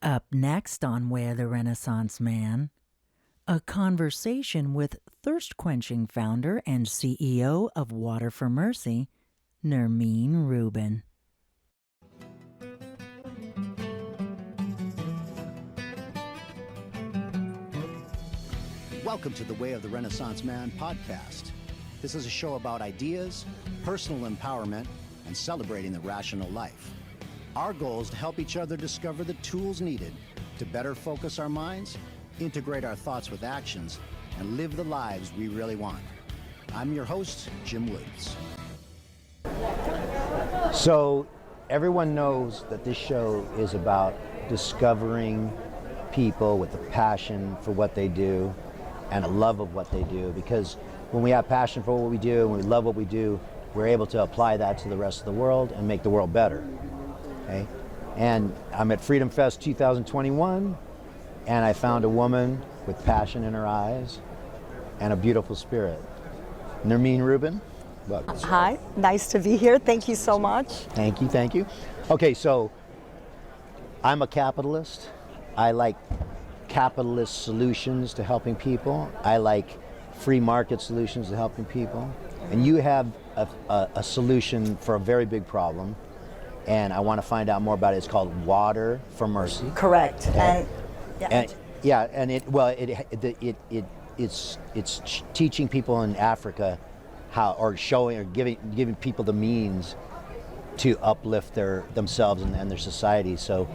Up next on Way of the Renaissance Man, a conversation with Thirst-Quenching founder and CEO of Water for Mercy, Nermine Rubin. Welcome to the Way of the Renaissance Man podcast. This is a show about ideas, personal empowerment, and celebrating the rational life. Our goal is to help each other discover the tools needed to better focus our minds, integrate our thoughts with actions, and live the lives we really want. I'm your host, Jim Woods. So, everyone knows that this show is about discovering people with a passion for what they do and a love of what they do, because when we have passion for what we do and we love what we do, we're able to apply that to the rest of the world and make the world better. Okay? And I'm at Freedom Fest 2021, and I found a woman with passion in her eyes and a beautiful spirit. Nermine Rubin, welcome. Hi, nice to be here. Thank you so much. Thank you, thank you. Okay, so I'm a capitalist. I like capitalist solutions to helping people. I like free market solutions to helping people. And you have a solution for a very big problem, and I want to find out more about it. It's called Water for Mercy. Correct. It's teaching people in Africa how, or showing, or giving people the means to uplift themselves and their society. So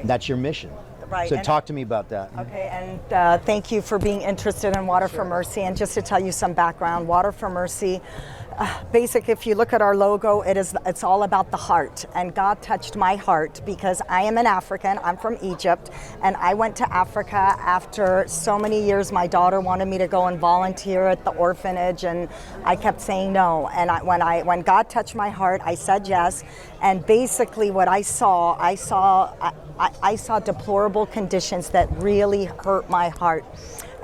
that's your mission. Right. So talk to me about that. Okay, and thank you for being interested in Water for Mercy. And just to tell you some background, Water for Mercy, basic, if you look at our logo, it's all about the heart. And God touched my heart because I am an African. I'm from Egypt, and I went to Africa after so many years. My daughter wanted me to go and volunteer at the orphanage, and I kept saying no. And when God touched my heart, I said yes. And basically, what I saw deplorable conditions that really hurt my heart.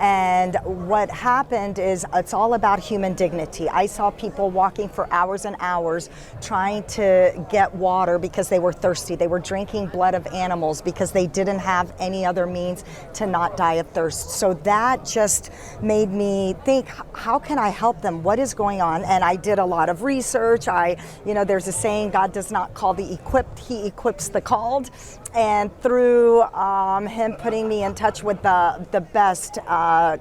And what happened is it's all about human dignity. I saw people walking for hours and hours trying to get water because they were thirsty. They were drinking blood of animals because they didn't have any other means to not die of thirst. So that just made me think, how can I help them? What is going on? And I did a lot of research. There's a saying, God does not call the equipped, he equips the called. And through him putting me in touch with the best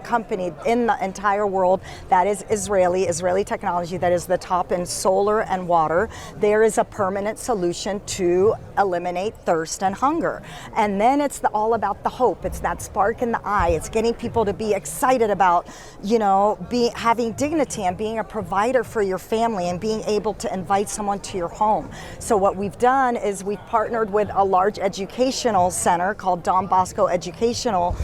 company in the entire world, that is Israeli technology, that is the top in solar and water, there is a permanent solution to eliminate thirst and hunger. And then it's all about the hope. It's that spark in the eye. It's getting people to be excited about, having dignity and being a provider for your family and being able to invite someone to your home. So what we've done is we've partnered with a large educational center called Don Bosco Educational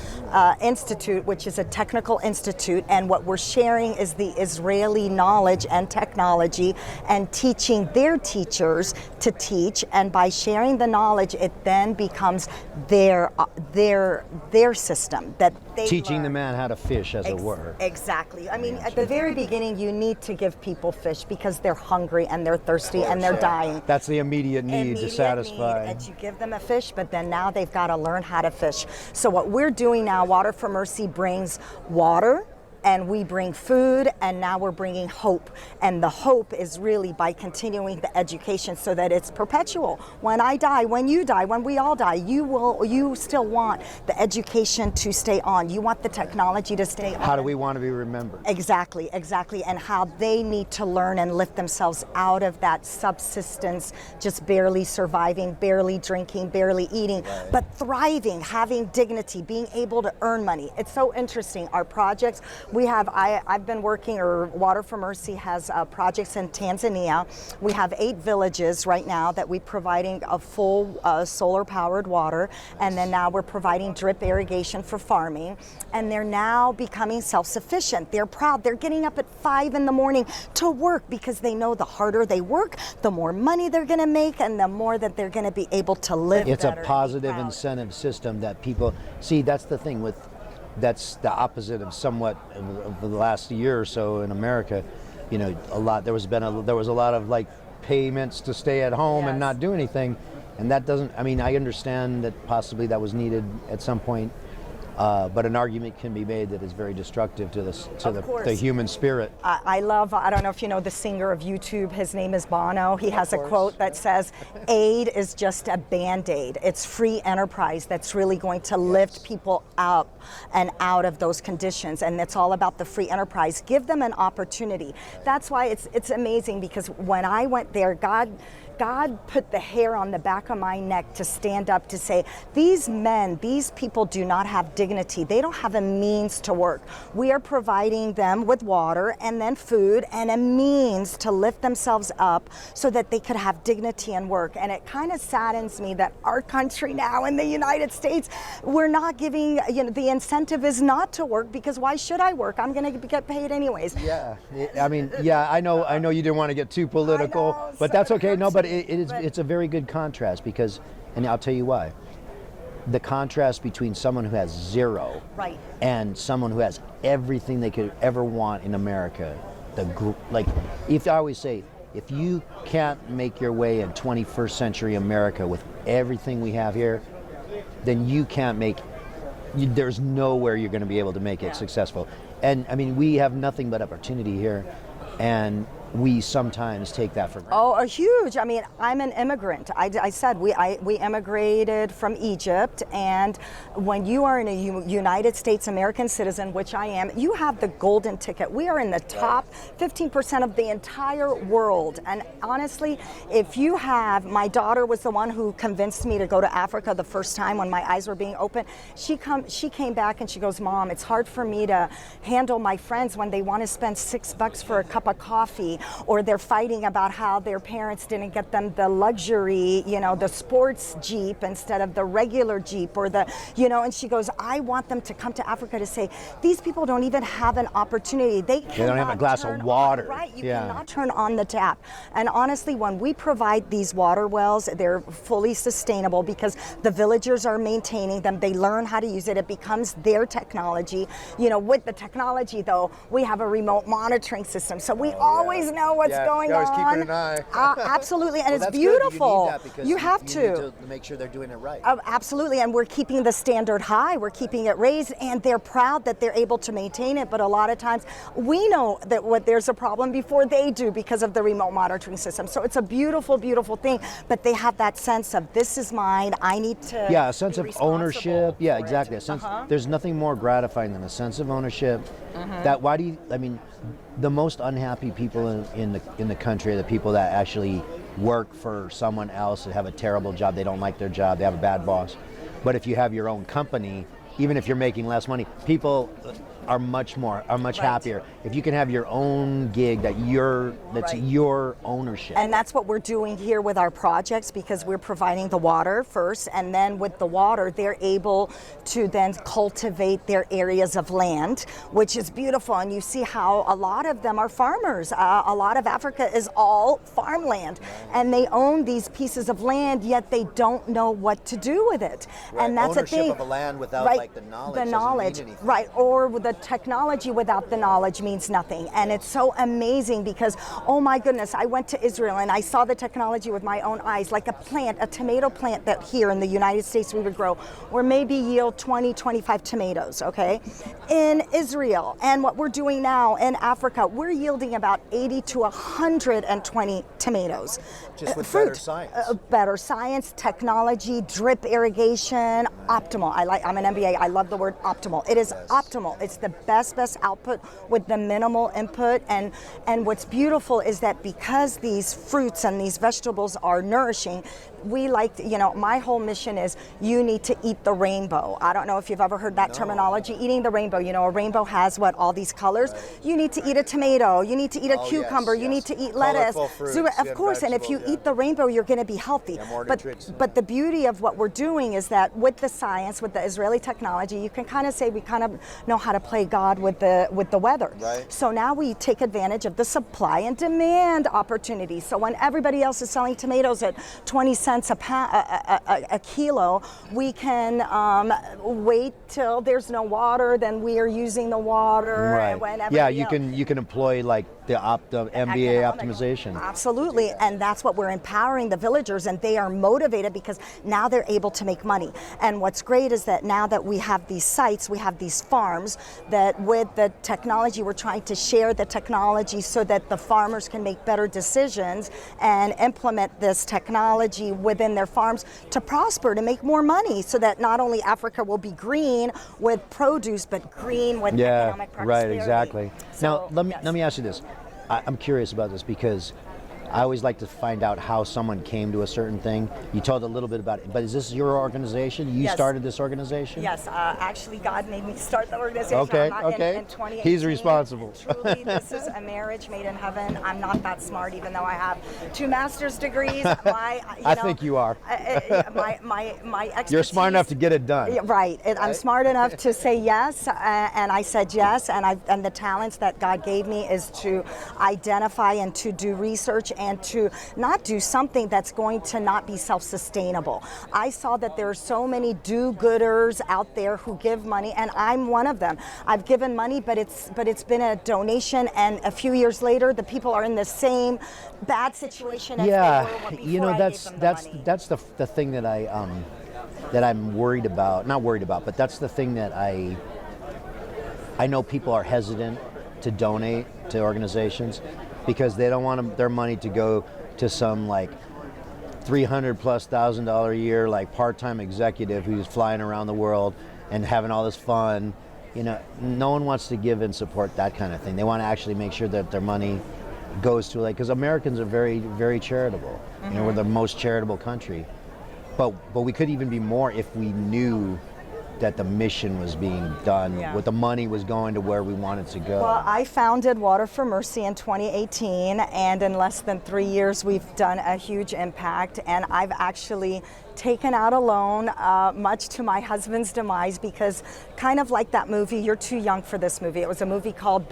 Institute, which is a technical institute, and what we're sharing is the Israeli knowledge and technology and teaching their teachers to teach, and by sharing the knowledge, it then becomes their system that they teaching learn. the man how to fish, as it were. Exactly. I mean, at the very beginning, you need to give people fish because they're hungry and they're thirsty and they're dying. That's the immediate need to satisfy. And you give them a fish, but then now they've got to learn how to fish. So what we're doing now, Water for Mercy brings water, and we bring food, and now we're bringing hope. And the hope is really by continuing the education so that it's perpetual. When I die, when you die, when we all die, you still want the education to stay on. You want the technology to stay on. How do we want to be remembered? Exactly. And how they need to learn and lift themselves out of that subsistence, just barely surviving, barely drinking, barely eating, but thriving, having dignity, being able to earn money. It's so interesting. Our projects, I've been working, or Water for Mercy has projects in Tanzania. We have 8 villages right now that we're providing a full solar powered water, and then now we're providing drip irrigation for farming, and they're now becoming self-sufficient. They're proud. They're getting up at 5 in the morning to work because they know the harder they work, the more money they're going to make, and the more that they're going to be able to live better. It's a positive incentive system that people see. That's the thing that's the opposite of somewhat of the last year or so in America. There was a lot of like payments to stay at home and not do anything. And that doesn't, I mean, I understand that possibly that was needed at some point, but an argument can be made that is very destructive to the human spirit. I love, I don't know if you know the singer of YouTube, his name is Bono. He has a quote that says, aid is just a Band-Aid. It's free enterprise that's really going to lift people up and out of those conditions. And it's all about the free enterprise. Give them an opportunity. That's why it's amazing, because when I went there, God put the hair on the back of my neck to stand up to say, these men, these people do not have dignity. They don't have a means to work. We are providing them with water and then food and a means to lift themselves up so that they could have dignity and work. And it kind of saddens me that our country now in the United States, we're not giving, the incentive is not to work, because why should I work? I'm going to get paid anyways. Yeah, I mean, yeah, I know you didn't want to get too political, but that's okay. No, but it's a very good contrast, because, and I'll tell you why. The contrast between someone who has zero and someone who has everything they could ever want in America. If I always say, if you can't make your way in 21st century America with everything we have here, then you can't there's nowhere you're going to be able to make it successful. And I mean, we have nothing but opportunity here, and we sometimes take that for granted. Oh, a huge. I mean, I'm an immigrant. I said we immigrated from Egypt, and when you are a United States American citizen, which I am, you have the golden ticket. We are in the top 15% of the entire world. And honestly, if you have, my daughter was the one who convinced me to go to Africa the first time when my eyes were being opened. She came back and she goes, Mom, it's hard for me to handle my friends when they want to spend $6 for a cup of coffee, or they're fighting about how their parents didn't get them the luxury, the sports Jeep instead of the regular Jeep, or and she goes, I want them to come to Africa to say, these people don't even have an opportunity. They don't have a glass of water. Right, you cannot turn on the tap. And honestly, when we provide these water wells, they're fully sustainable because the villagers are maintaining them. They learn how to use it. It becomes their technology. With the technology, though, we have a remote monitoring system, so we always know what's going on. Keeping an eye. Absolutely, and it's beautiful. You need that because you have to. Need to make sure they're doing it right. Absolutely, and we're keeping the standard high. We're keeping it raised, and they're proud that they're able to maintain it. But a lot of times, we know that there's a problem before they do because of the remote monitoring system. So it's a beautiful, beautiful thing. But they have that sense of, this is mine. I need to. Yeah, a sense of ownership. Yeah, exactly. A sense. There's nothing more gratifying than a sense of ownership. The most unhappy people in the country are the people that actually work for someone else and have a terrible job. They don't like their job. They have a bad boss. But if you have your own company, even if you're making less money, people are much happier if you can have your own gig that's your ownership. And that's what we're doing here with our projects, because we're providing the water first, and then with the water they're able to then cultivate their areas of land, which is beautiful. And you see how a lot of them are farmers. A lot of Africa is all farmland, and they own these pieces of land, yet they don't know what to do with it. And that's ownership a thing. Of a land without the knowledge. The knowledge, or the technology without the knowledge means nothing. And it's so amazing because, oh my goodness, I went to Israel and I saw the technology with my own eyes, like a tomato plant that here in the United States we would grow, or maybe yield 20, 25 tomatoes, okay? In Israel, and what we're doing now in Africa, we're yielding about 80 to 120 tomatoes. Just with fruit. Better science. Better science, technology, drip irrigation, optimal. I'm an MBA, I love the word optimal. It is optimal. It's the best output with the minimal input. And what's beautiful is that because these fruits and these vegetables are nourishing, we my whole mission is, you need to eat the rainbow. I don't know if you've ever heard that terminology, eating the rainbow. A rainbow has all these colors. You need to eat a tomato, you need to eat a cucumber, you need to eat lettuce. Fruits, of course, and if you eat the rainbow, you're going to be healthy. But the beauty of what we're doing is that with the science, with the Israeli technology, you can kind of say we kind of know how to play God with the weather. Right. So now we take advantage of the supply and demand opportunities. So when everybody else is selling tomatoes at 20 cents a kilo, we can wait till there's no water, then we are using the water. Right. You can employ MBA economic optimization. Absolutely, and that's what we're empowering the villagers, and they are motivated because now they're able to make money. And what's great is that now that we have these sites, we have these farms, that with the technology, we're trying to share the technology so that the farmers can make better decisions and implement this technology within their farms to prosper, to make more money, so that not only Africa will be green with produce, but green with economic prosperity. Right, exactly. So, Now, let me ask you this. I'm curious about this because I always like to find out how someone came to a certain thing. You told a little bit about it, but is this your organization? You Yes. started this organization? Yes, actually God made me start the organization. Okay, I'm not okay. In 2018. He's responsible. Truly, this is a marriage made in heaven. I'm not that smart, even though I have 2 master's degrees. I think you are. My expertise. You're smart enough to get it done. Yeah, right. I'm smart enough to say yes, and I said yes. And the talents that God gave me is to identify and to do research and to not do something that's going to not be self-sustainable. I saw that there are so many do-gooders out there who give money, and I'm one of them. I've given money, but it's been a donation, and a few years later, the people are in the same bad situation as they were before you know, I that's gave them the money. that's the thing that I'm worried about. Not worried about, but that's the thing that I know people are hesitant to donate to organizations because they don't want their money to go to some like $300,000+ a year like part-time executive who's flying around the world and having all this fun. You know, no one wants to give and support that kind of thing. They want to actually make sure that their money goes to, like, because Americans are very, very charitable. You know, we're the most charitable country. But we could even be more if we knew that the mission was being done, what the money was going to where we wanted to go. Well, I founded Water for Mercy in 2018, and in less than 3 years, we've done a huge impact, and I've actually taken out a loan, much to my husband's demise, because kind of like that movie, you're too young for this movie. It was a movie called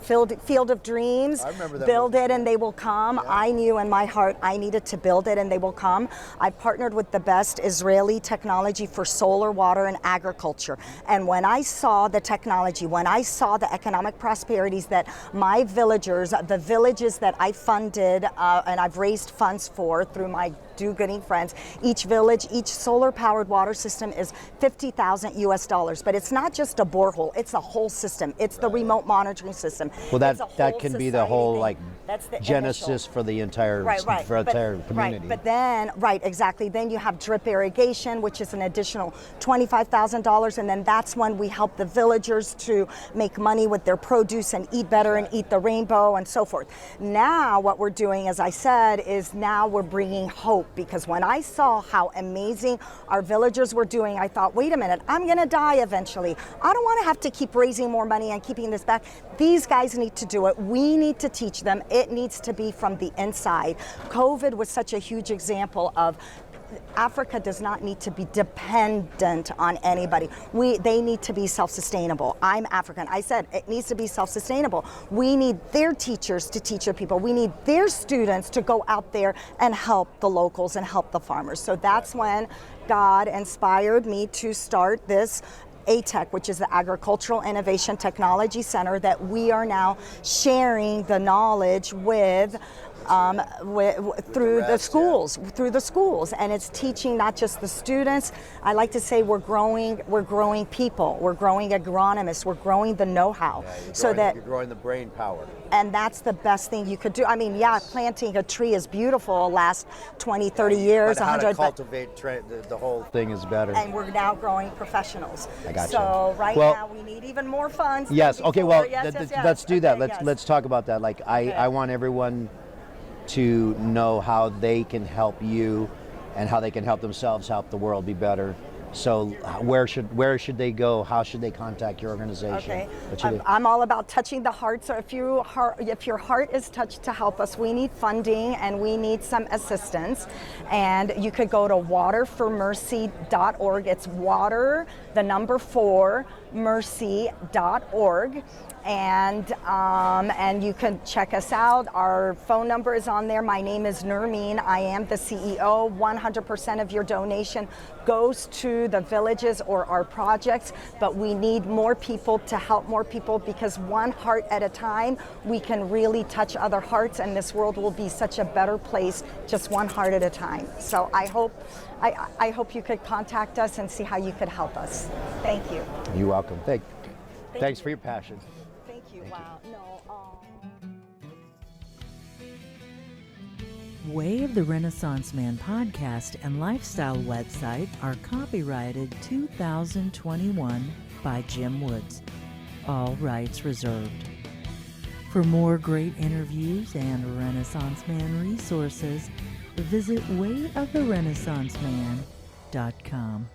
Field of Dreams. I remember that Build movie. it and they will come. Yeah. I knew in my heart I needed to build it and they will come. I partnered with the best Israeli technology for solar, water, and agriculture. And when I saw the technology, when I saw the economic prosperities that my villagers, the villages that I funded and I've raised funds for through my do-gooding friends, each village, each solar-powered water system is $50,000 US, but it's not just a borehole, it's a whole system. It's the remote monitoring system. Well, that can be the whole thing. like That's the genesis initial. for the entire community. Right, but then, exactly. Then you have drip irrigation, which is an additional $25,000, and then that's when we help the villagers to make money with their produce and eat better and eat the rainbow and so forth. Now, what we're doing, as I said, is now we're bringing hope, because when I saw how amazing our villagers were doing, I thought, wait a minute, I'm going to die eventually. I don't want to have to keep raising more money and keeping this back. These guys need to do it. We need to teach them. It needs to be from the inside. COVID was such a huge example of Africa does not need to be dependent on anybody. They need to be self-sustainable. I'm African. I said it needs to be self-sustainable. We need their teachers to teach their people. We need their students to go out there and help the locals and help the farmers. So that's when God inspired me to start this ATEC, which is the Agricultural Innovation Technology Center, that we are now sharing the knowledge with through the schools, and it's teaching not just the students. I like to say we're growing people, we're growing agronomists, we're growing the know-how, You're growing the brain power. And that's the best thing you could do. I mean, planting a tree is beautiful, last 20, 30 years, but how 100. to cultivate the whole thing is better. And we're now growing professionals. I got you. So now we need even more funds. Yes. Okay. Well, yes. let's do that. Okay, Let's talk about that. Like, I want everyone to know how they can help you and how they can help themselves help the world be better. So where should they go? How should they contact your organization? Okay, I'm all about touching the heart. So if your heart is touched to help us, we need funding and we need some assistance. And you could go to waterformercy.org. It's water, the number 4, mercy.org. And you can check us out. Our phone number is on there. My name is Nermine. I am the CEO. 100% of your donation goes to the villages or our projects, but we need more people to help more people, because one heart at a time, we can really touch other hearts, and this world will be such a better place, just one heart at a time. So I hope you could contact us and see how you could help us. Thank you. You're welcome. Thanks for your passion. Thank you. Wow. Way of the Renaissance Man podcast and lifestyle website are copyrighted 2021 by Jim Woods. All rights reserved. For more great interviews and Renaissance Man resources, visit wayoftherenaissanceman.com.